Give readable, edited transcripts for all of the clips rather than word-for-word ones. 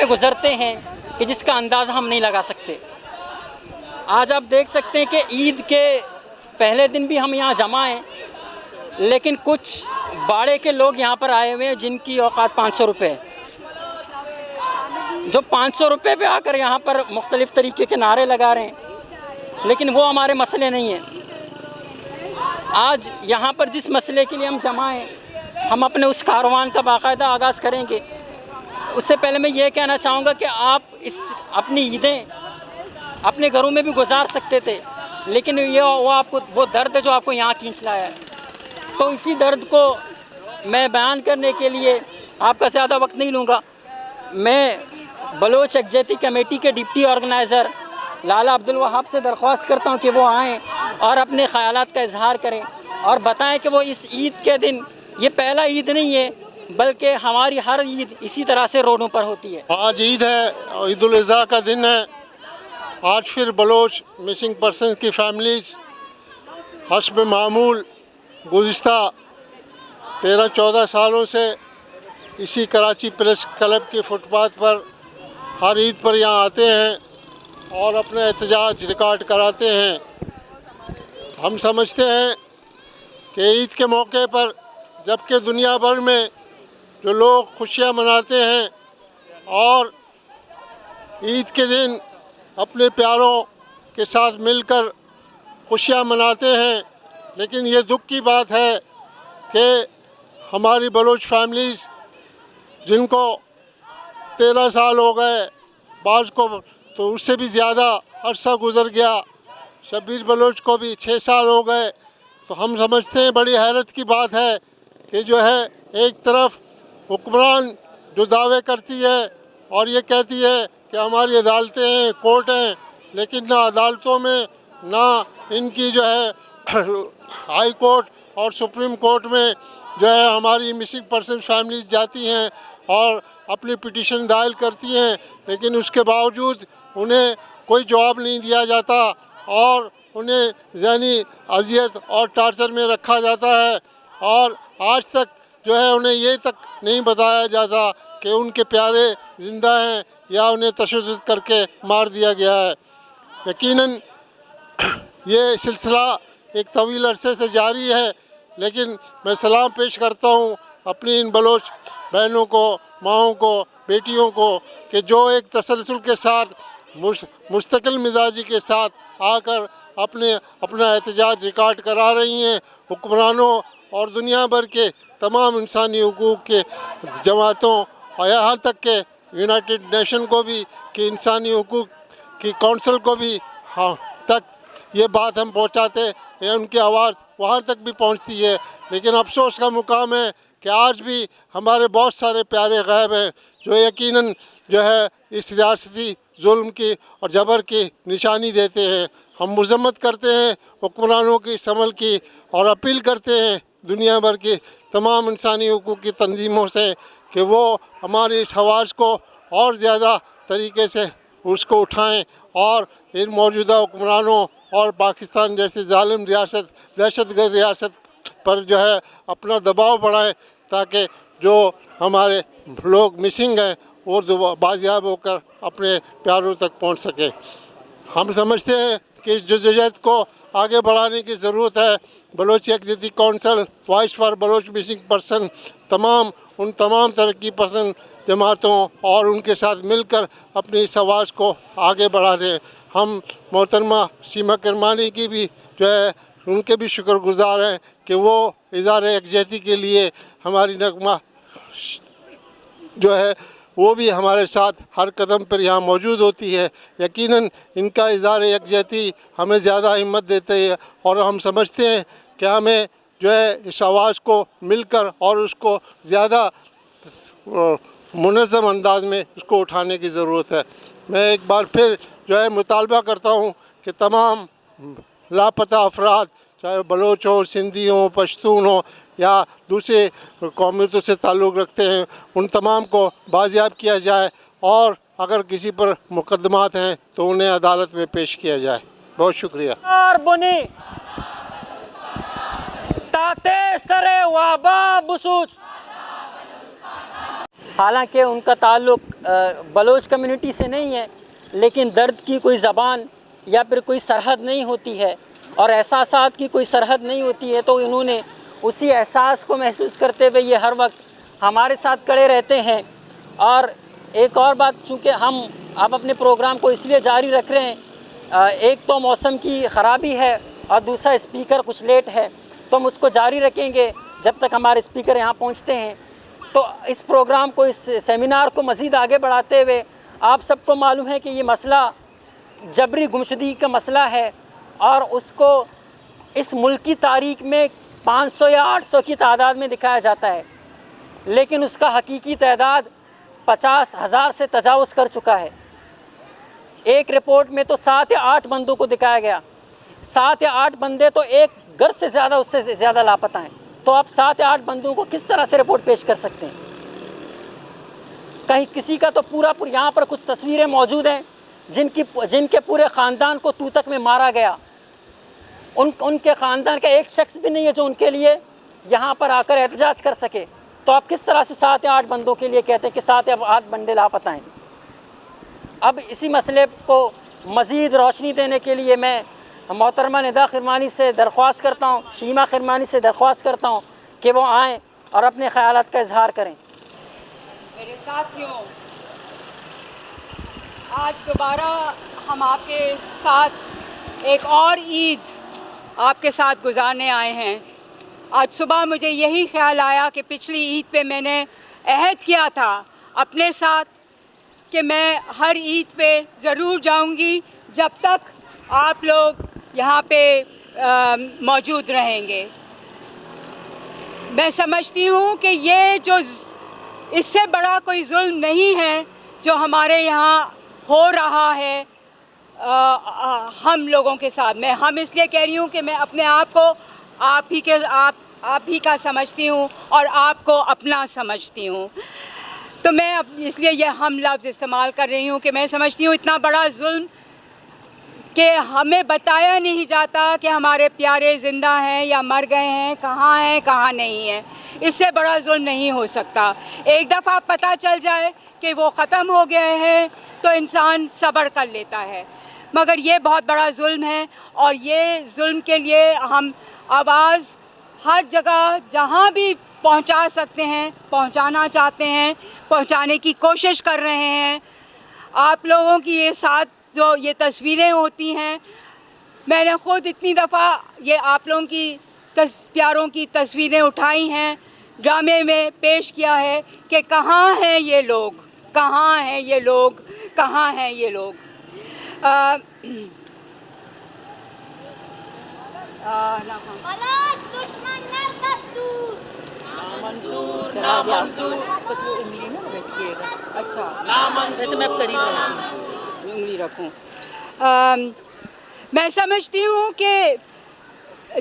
में गुजरते हैं कि जिसका अंदाज़ा हम नहीं लगा सकते। आज आप देख सकते हैं कि ईद के पहले दिन भी हम यहाँ जमा हैं, लेकिन कुछ बाड़े के लोग यहाँ पर आए हुए हैं जिनकी औकात 500 रुपये है, जो 500 रुपये पे आकर यहाँ पर मुख्तलिफ़ तरीके के नारे लगा रहे हैं। लेकिन वो हमारे मसले नहीं हैं। आज यहाँ पर जिस मसले के लिए हम जमा हैं, हम अपने उस कारवान का बाकायदा आगाज़ करेंगे। उससे पहले मैं ये कहना चाहूँगा कि आप अपनी ईदें अपने घरों में भी गुजार सकते थे, लेकिन ये वो दर्द है जो आपको यहाँ खींच लाया है। तो इसी दर्द को मैं बयान करने के लिए आपका ज़्यादा वक्त नहीं लूँगा। मैं बलोच यकजहती कमेटी के डिप्टी ऑर्गेनाइज़र लाला अब्दुल वहाब से दरख्वास्त करता हूँ कि वो आएँ और अपने ख़यालात का इजहार करें और बताएं कि वो इस ईद के दिन, ये पहला ईद नहीं है बल्कि हमारी हर ईद इसी तरह से रोडों पर होती है। आज ईद है, ईद उल अज़हा का दिन है। आज फिर बलोच मिसिंग पर्सन की फैमिलीज़ हस्ब मामूल गुज़िश्ता 13-14 सालों से इसी कराची प्रेस क्लब के फुटपाथ पर हर ईद पर यहाँ आते हैं और अपना एहतजाज रिकॉर्ड कराते हैं। हम समझते हैं कि ईद के मौके पर जबकि दुनिया भर में जो लोग खुशियाँ मनाते हैं और ईद के दिन अपने प्यारों के साथ मिलकर खुशियाँ मनाते हैं, लेकिन ये दुख की बात है कि हमारी बलोच फैमिलीज़ जिनको 13 साल हो गए, बाज़ को तो उससे भी ज़्यादा अरसा गुज़र गया, शब्बीर बलोच को भी 6 साल हो गए। तो हम समझते हैं बड़ी हैरत की बात है कि जो है एक तरफ हुक्मरान जो दावे करती है और ये कहती है कि हमारी अदालतें हैं, कोर्ट हैं, लेकिन ना अदालतों में ना इनकी जो है हाई कोर्ट और सुप्रीम कोर्ट में जो है हमारी मिसिंग पर्सन फैमिलीज़ जाती हैं और अपनी पिटीशन दायर करती हैं, लेकिन उसके बावजूद उन्हें कोई जवाब नहीं दिया जाता और उन्हें ज़हनी अजियत और टार्चर में रखा जाता है। और आज तक जो है उन्हें ये तक नहीं बताया जाता कि उनके प्यारे ज़िंदा हैं या उन्हें तशद्दुद करके मार दिया गया है। यकीनन ये सिलसिला एक तवील अरसे से जारी है, लेकिन मैं सलाम पेश करता हूँ अपनी इन बलोच बहनों को, माओं को, बेटियों को कि जो एक तसलसल के साथ मुस्तकिल मिजाजी के साथ आकर अपना एहतजाज रिकॉर्ड करा रही हैं। हुक्मरानों और दुनिया भर के तमाम इंसानी हुकूक़ के जमातों और यहाँ तक के यूनाइटेड नेशन को भी कि इंसानी हुकूक़ की कौंसिल को भी तक ये बात हम पहुँचाते हैं, उनकी आवाज़ वहाँ तक भी पहुँचती है। लेकिन अफसोस का मुकाम है कि आज भी हमारे बहुत सारे प्यारे गायब हैं जो यकीनन जो है इस रियासती जुल्म की और जबर की निशानी देते हैं। हम मज़म्मत करते हैं हुक्मरानों की समल की और अपील करते हैं दुनिया भर की तमाम इंसानी हुकूक़ की तंजीमों से कि वो हमारी इस आवाज़ को और ज़्यादा तरीके से उसको उठाएं और इन मौजूदा हुक्मरानों और पाकिस्तान जैसी जालिम रियासत, दहशतगर्द रियासत पर जो है अपना दबाव बढ़ाएं ताकि जो हमारे लोग मिसिंग हैं वो बाजियाब होकर अपने प्यारों तक पहुंच सके। हम समझते हैं कि इस जदोजहद को आगे बढ़ाने की ज़रूरत है। Baloch Yakjehti Council, Voice for Baloch Missing Person उन तमाम तरक्की पसंद जमातों और उनके साथ मिलकर अपनी इस आवाज़ को आगे बढ़ा रहे हैं। हम मोहतरमा सीमा किरमानी की भी जो है उनके भी शुक्रगुज़ार हैं कि वो इज़हार यकजहती के लिए हमारी नगमा जो है वो भी हमारे साथ हर कदम पर यहाँ मौजूद होती है। यकीनन इनका इज़हार यकजहती हमें ज़्यादा हिम्मत देते हैं और हम समझते हैं कि हमें जो है इस आवाज़ को मिलकर और उसको ज़्यादा मुनज़्ज़म अंदाज में उसको उठाने की ज़रूरत है। मैं एक बार फिर जो है मुतालबा करता हूँ कि तमाम लापता अफराद चाहे बलोच हो, सिंधी हो, पश्तून हो या दूसरे कौमियतों से ताल्लुक़ रखते हैं, उन तमाम को बाजियाब किया जाए और अगर किसी पर मुकदमात हैं तो उन्हें अदालत में पेश किया जाए। बहुत शुक्रिया। बुनी ताते सरे वाबा बुसूच हालांकि उनका ताल्लुक़ बलोच कम्युनिटी से नहीं है, लेकिन दर्द की कोई ज़बान या फिर कोई सरहद नहीं होती है और एहसासात की कोई सरहद नहीं होती है, तो इन्होंने उसी एहसास को महसूस करते हुए ये हर वक्त हमारे साथ खड़े रहते हैं। और एक और बात, चूँकि हम अब अपने प्रोग्राम को इसलिए जारी रख रहे हैं, एक तो मौसम की ख़राबी है और दूसरा स्पीकर कुछ लेट है, तो हम उसको जारी रखेंगे जब तक हमारे स्पीकर यहाँ पहुँचते हैं। तो इस प्रोग्राम को, इस सेमिनार को मज़ीद आगे बढ़ाते हुए, आप सबको मालूम है कि ये मसला जबरी गुमशुदगी का मसला है और उसको इस मुल्क की तारीख में 500 या 800 की तादाद में दिखाया जाता है, लेकिन उसका हकीकी तादाद 50,000 से तजावुज़ कर चुका है। एक रिपोर्ट में तो 7 या 8 बंदों को दिखाया गया। 7 या 8 बंदे तो एक घर से ज़्यादा, उससे ज़्यादा लापता हैं। तो आप 7 या 8 बंदों को किस तरह से रिपोर्ट पेश कर सकते हैं? कहीं किसी का तो पूरा यहाँ पर कुछ तस्वीरें मौजूद हैं जिनके पूरे ख़ानदान को तूतक में मारा गया। उनके ख़ानदान का एक शख्स भी नहीं है जो उनके लिए यहाँ पर आकर एहतजाज कर सके। तो आप किस तरह से 7 या 8 बंदों के लिए कहते हैं कि 7 या 8 बंदे लापता हैं? अब इसी मसले को मज़ीद रोशनी देने के लिए मैं मोहतरमा निदा खिरमानी से दरख्वास्त करता हूँ, शीमा खिरमानी से दरख्वास्त करता हूँ कि वो आएँ और अपने ख़यालात का इजहार करें। मेरे साथियों, आज दोबारा हम आपके साथ एक और ईद आपके साथ गुजारने आए हैं। आज सुबह मुझे यही ख्याल आया कि पिछली ईद पे मैंने अहद किया था अपने साथ कि मैं हर ईद पे ज़रूर जाऊंगी जब तक आप लोग यहाँ पे मौजूद रहेंगे। मैं समझती हूँ कि ये जो इससे बड़ा कोई जुल्म नहीं है जो हमारे यहाँ हो रहा है हम लोगों के साथ। मैं हम इसलिए कह रही हूँ कि मैं अपने आप को आप ही का समझती हूँ और आपको अपना समझती हूँ। तो मैं इसलिए ये हम लफ्ज़ इस्तेमाल कर रही हूँ कि मैं समझती हूँ इतना बड़ा जुल्म कि हमें बताया नहीं जाता कि हमारे प्यारे ज़िंदा हैं या मर गए हैं, कहाँ नहीं हैं। इससे बड़ा जुल्म नहीं हो सकता। एक दफ़ा पता चल जाए कि वो ख़त्म हो गए हैं तो इंसान सब्र कर लेता है, मगर ये बहुत बड़ा जुल्म है और ये जुल्म के लिए हम आवाज़ हर जगह जहाँ भी पहुँचा सकते हैं पहुँचाना चाहते हैं, पहुँचाने की कोशिश कर रहे हैं। आप लोगों की ये साथ जो ये तस्वीरें होती हैं, मैंने ख़ुद इतनी दफ़ा ये आप लोगों की प्यारों की तस्वीरें उठाई हैं, ड्रामे में पेश किया है कि कहाँ हैं ये लोग, कहाँ हैं ये लोग, कहाँ हैं ये लोग। वैसे मैं करीब उंगली रखूं। मैं समझती हूँ कि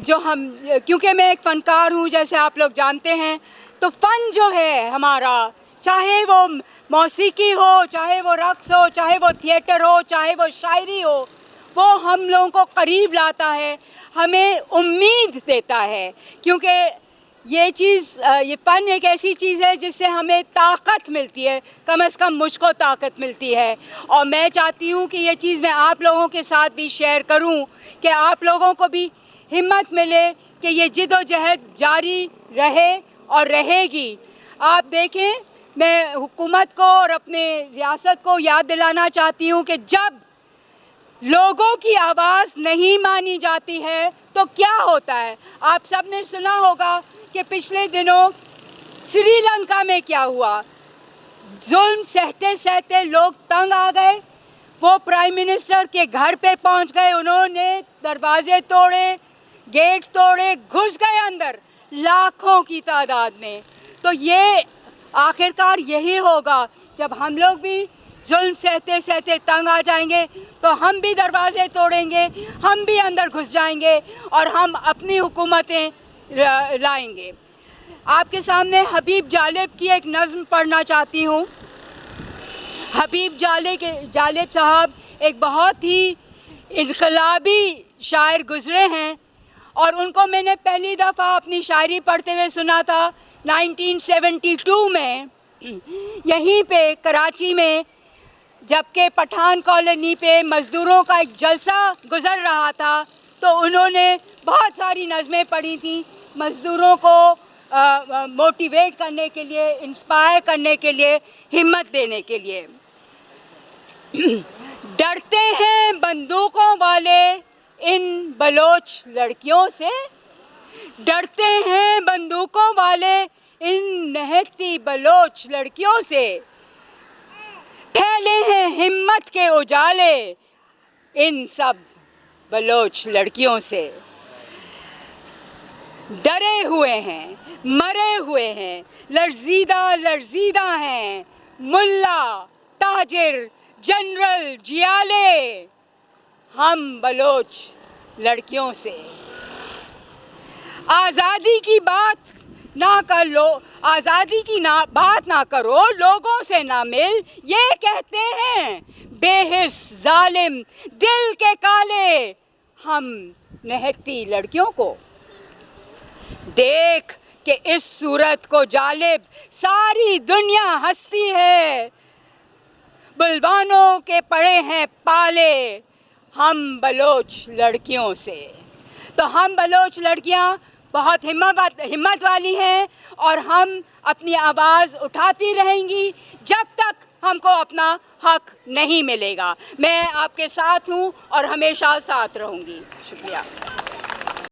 जो हम, क्योंकि मैं एक फ़नकार हूँ जैसे आप लोग जानते हैं, तो फ़न जो है हमारा, चाहे वो मौसीकी हो, चाहे वो रक़्स हो, चाहे वो थिएटर हो, चाहे वो शायरी हो, वो हम लोगों को करीब लाता है, हमें उम्मीद देता है। क्योंकि ये चीज़, ये फ़न एक ऐसी चीज़ है जिससे हमें ताकत मिलती है, कम से कम मुझको ताकत मिलती है। और मैं चाहती हूँ कि ये चीज़ मैं आप लोगों के साथ भी शेयर करूँ कि आप लोगों को भी हिम्मत मिले कि ये जिद्दोजहद जारी रहे और रहेगी। आप देखें, मैं हुकूमत को और अपने रियासत को याद दिलाना चाहती हूँ कि जब लोगों की आवाज़ नहीं मानी जाती है तो क्या होता है। आप सब ने सुना होगा कि पिछले दिनों श्रीलंका में क्या हुआ। जुल्म सहते सहते लोग तंग आ गए, वो प्राइम मिनिस्टर के घर पे पहुंच गए, उन्होंने दरवाजे तोड़े, गेट तोड़े, घुस गए अंदर लाखों की तादाद में। तो ये आखिरकार यही होगा, जब हम लोग भी जुल्म सहते सहते तंग आ जाएंगे तो हम भी दरवाजे तोड़ेंगे, हम भी अंदर घुस जाएंगे और हम अपनी हुकूमतें लाएंगे। आपके सामने हबीब जालिब की एक नज़्म पढ़ना चाहती हूँ। हबीब जालिब साहब एक बहुत ही इनकलाबी शायर गुज़रे हैं और उनको मैंने पहली दफ़ा अपनी शायरी पढ़ते हुए सुना था 1972 में। यहीं पे कराची में जबकि पठान कॉलोनी पे मज़दूरों का एक जलसा गुज़र रहा था तो उन्होंने बहुत सारी नज़में पढ़ी थी मज़दूरों को मोटिवेट करने के लिए, इंस्पायर करने के लिए, हिम्मत देने के लिए। डरते हैं बंदूकों वाले इन बलोच लड़कियों से, डरते हैं बंदूकों वाले इन नहकती बलोच लड़कियों से, फैले हैं हिम्मत के उजाले इन सब बलोच लड़कियों से। डरे हुए हैं, मरे हुए हैं, लर्जीदा लर्जीदा हैं, मुल्ला, ताजिर, जनरल, जियाले, हम बलोच लड़कियों से। आज़ादी की बात ना कर लो, आज़ादी की बात ना करो, लोगों से ना मिल, ये कहते हैं बेहिस जालिम दिल के काले हम नहकती लड़कियों को। देख कि इस सूरत को जालिब सारी दुनिया हंसती है, बलवानों के पड़े हैं पाले हम बलोच लड़कियों से। तो हम बलोच लड़कियां बहुत हिम्मत वाली हैं और हम अपनी आवाज़ उठाती रहेंगी जब तक हमको अपना हक नहीं मिलेगा। मैं आपके साथ हूँ और हमेशा साथ रहूँगी। शुक्रिया।